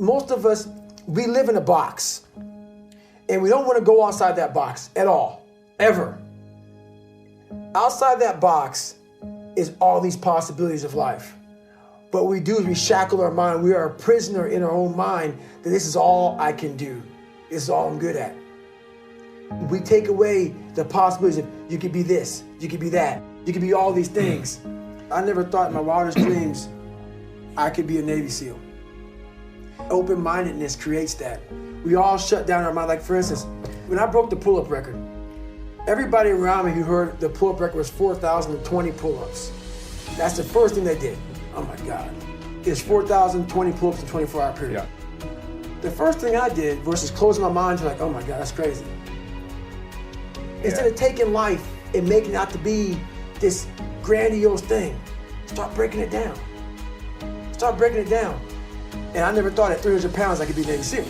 most of us, we live in a box. And we don't want to go outside that box at all, ever. Outside that box is all these possibilities of life. What we do is we shackle our mind. We are a prisoner in our own mind that this is all I can do. This is all I'm good at. We take away the possibilities of you could be this, you could be that, you could be all these things. I never thought in my wildest dreams I could be a Navy SEAL. Open-mindedness creates that. We all shut down our mind. Like for instance, when I broke the pull-up record, everybody around me who heard the pull-up record was 4,020 pull-ups. That's the first thing they did. Oh my God. It's 4,020 pull-ups in a 24-hour period. Yeah. The first thing I did versus closing my mind to like, oh my God, that's crazy. Instead of taking life and making it out to be this grandiose thing, start breaking it down. Start breaking it down. And I never thought at 300 pounds I could be Navy SEAL.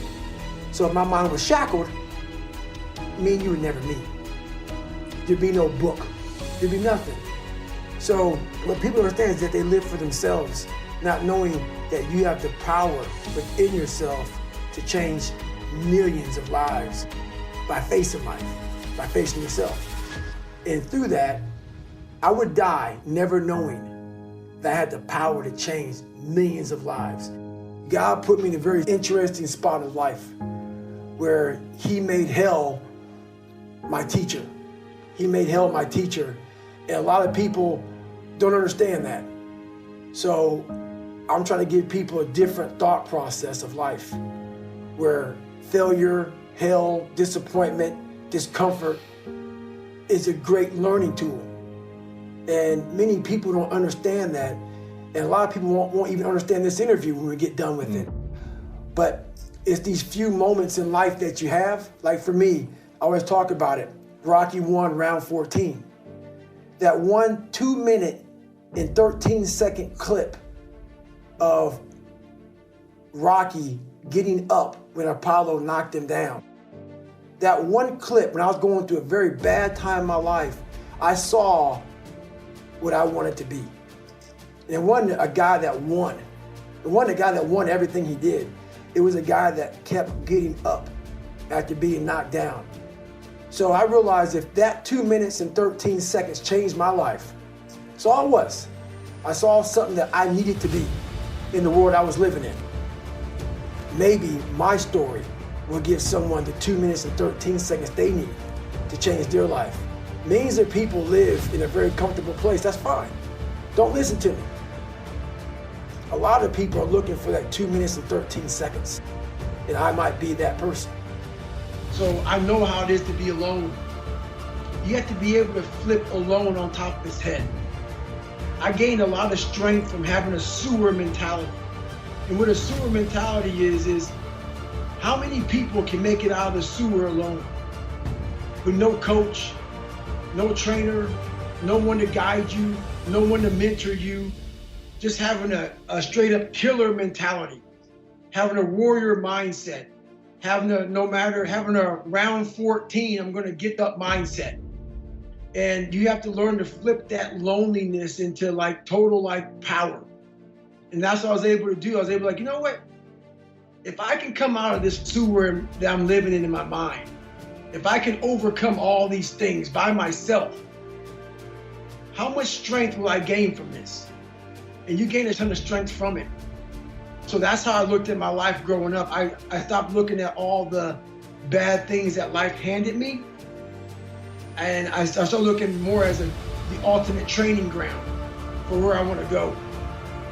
So if my mind was shackled, me and you would never meet. There'd be no book. There'd be nothing. So what people understand is that they live for themselves, not knowing that you have the power within yourself to change millions of lives by facing life, by facing yourself. And through that, I would die never knowing that I had the power to change millions of lives. God put me in a very interesting spot of life where He made hell my teacher. He made hell my teacher. And a lot of people don't understand that. So I'm trying to give people a different thought process of life where failure, hell, disappointment, discomfort is a great learning tool. And many people don't understand that. And a lot of people won't even understand this interview when we get done with it. But it's these few moments in life that you have. Like for me, I always talk about it. Rocky 1, round 14. That 1 2-minute and 13-second clip of Rocky getting up when Apollo knocked him down. That one clip, when I was going through a very bad time in my life, I saw what I wanted to be. And it wasn't a guy that won. It wasn't a guy that won everything he did. It was a guy that kept getting up after being knocked down. So I realized if that 2 minutes and 13 seconds changed my life, that's all it was. I saw something that I needed to be in the world I was living in. Maybe my story will give someone the 2 minutes and 13 seconds they need to change their life. Millions of people live in a very comfortable place. That's fine. Don't listen to me. A lot of people are looking for that 2 minutes and 13 seconds. And I might be that person. So I know how it is to be alone. You have to be able to flip alone on top of his head. I gained a lot of strength from having a sewer mentality. And what a sewer mentality is how many people can make it out of the sewer alone? With no coach, no trainer, no one to guide you, no one to mentor you, just having a straight up killer mentality, having a warrior mindset, having a round 14, I'm gonna get up mindset. And you have to learn to flip that loneliness into like total like power. And that's what I was able to do. I was able to like, you know what? If I can come out of this sewer that I'm living in my mind, if I can overcome all these things by myself, how much strength will I gain from this? And you gain a ton of strength from it. So that's how I looked at my life growing up. I stopped looking at all the bad things that life handed me. And I started looking more as the ultimate training ground for where I want to go.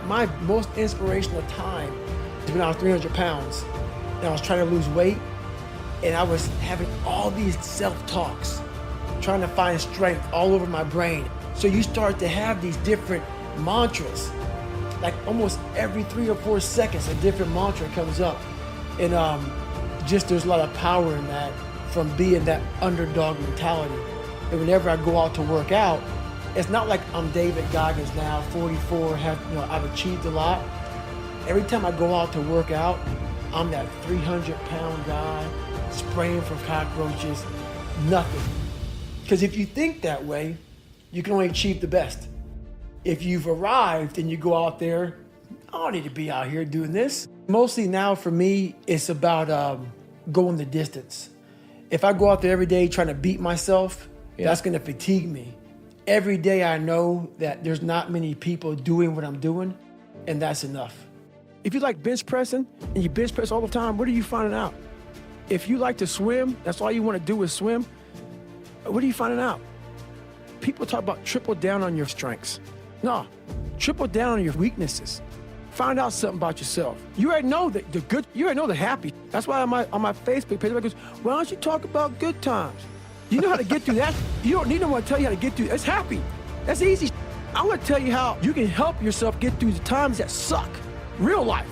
My most inspirational time is when I was 300 pounds and I was trying to lose weight, and I was having all these self-talks, trying to find strength all over my brain. So you start to have these different mantras, like almost every 3 or 4 seconds a different mantra comes up. And just there's a lot of power in that from being that underdog mentality. And whenever I go out to work out, it's not like I'm David Goggins now, 44, I've achieved a lot. Every time I go out to work out, I'm that 300-pound guy spraying for cockroaches, nothing. Because if you think that way, you can only achieve the best. If you've arrived and you go out there, I don't need to be out here doing this. Mostly now for me, it's about going the distance. If I go out there every day trying to beat myself, that's gonna fatigue me. Every day I know that there's not many people doing what I'm doing, and that's enough. If you like bench pressing and you bench press all the time, what are you finding out? If you like to swim, that's all you wanna do is swim, what are you finding out? People talk about triple down on your strengths. No, triple down on your weaknesses. Find out something about yourself. You already know the good, you already know the happy. That's why on my Facebook page, everybody goes, why don't you talk about good times? You know how to get through that. You don't need no one to tell you how to get through. It's happy. That's easy. I'm gonna tell you how you can help yourself get through the times that suck. Real life.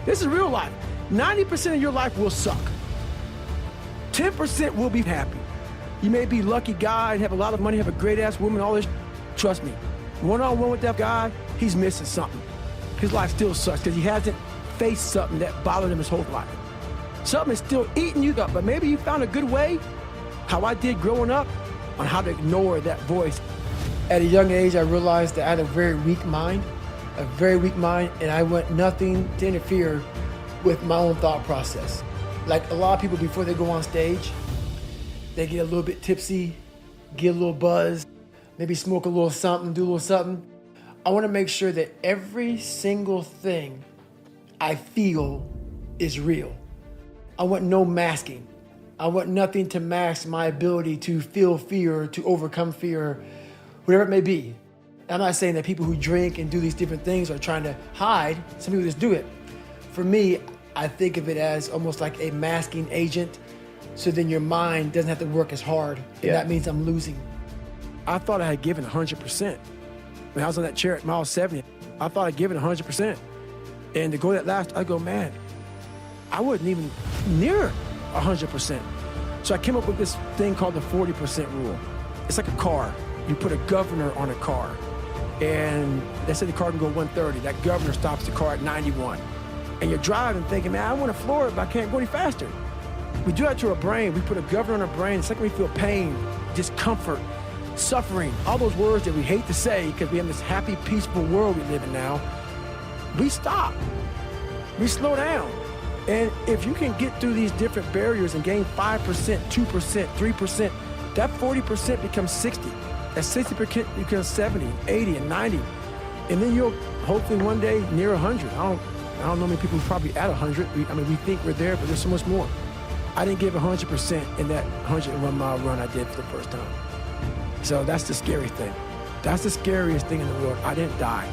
This is real life. 90% of your life will suck. 10% will be happy. You may be a lucky guy and have a lot of money, have a great ass woman, all this. Trust me, one-on-one with that guy, he's missing something. His life still sucks because he hasn't faced something that bothered him his whole life. Something is still eating you up, but maybe you found a good way, how I did growing up, on how to ignore that voice. At a young age, I realized that I had a very weak mind, and I want nothing to interfere with my own thought process. Like a lot of people before they go on stage, they get a little bit tipsy, get a little buzz, maybe smoke a little something, do a little something. I want to make sure that every single thing I feel is real. I want no masking. I want nothing to mask my ability to feel fear, to overcome fear, whatever it may be. I'm not saying that people who drink and do these different things are trying to hide. Some people just do it. For me, I think of it as almost like a masking agent, so then your mind doesn't have to work as hard, and that means I'm losing. I thought I had given 100%. When I was on that chair at mile 70, I thought I'd given 100%. And to go that last, I go, man, I wasn't even near 100%. So I came up with this thing called the 40% rule. It's like a car. You put a governor on a car, and they say the car can go 130. That governor stops the car at 91. And you're driving thinking, man, I want to floor it, but I can't go any faster. We do that to our brain. We put a governor on our brain. It's like we feel pain, discomfort, suffering, all those words that we hate to say because we have this happy, peaceful world we live in now. We stop. We slow down. And if you can get through these different barriers and gain 5%, 2%, 3%, that 40% becomes 60. That 60% becomes 70, 80, and 90. And then you'll hopefully one day near 100. I don't know many people who probably at 100. We think we're there, but there's so much more. I didn't give 100% in that 101-mile run I did for the first time. So that's the scary thing. That's the scariest thing in the world. I didn't die.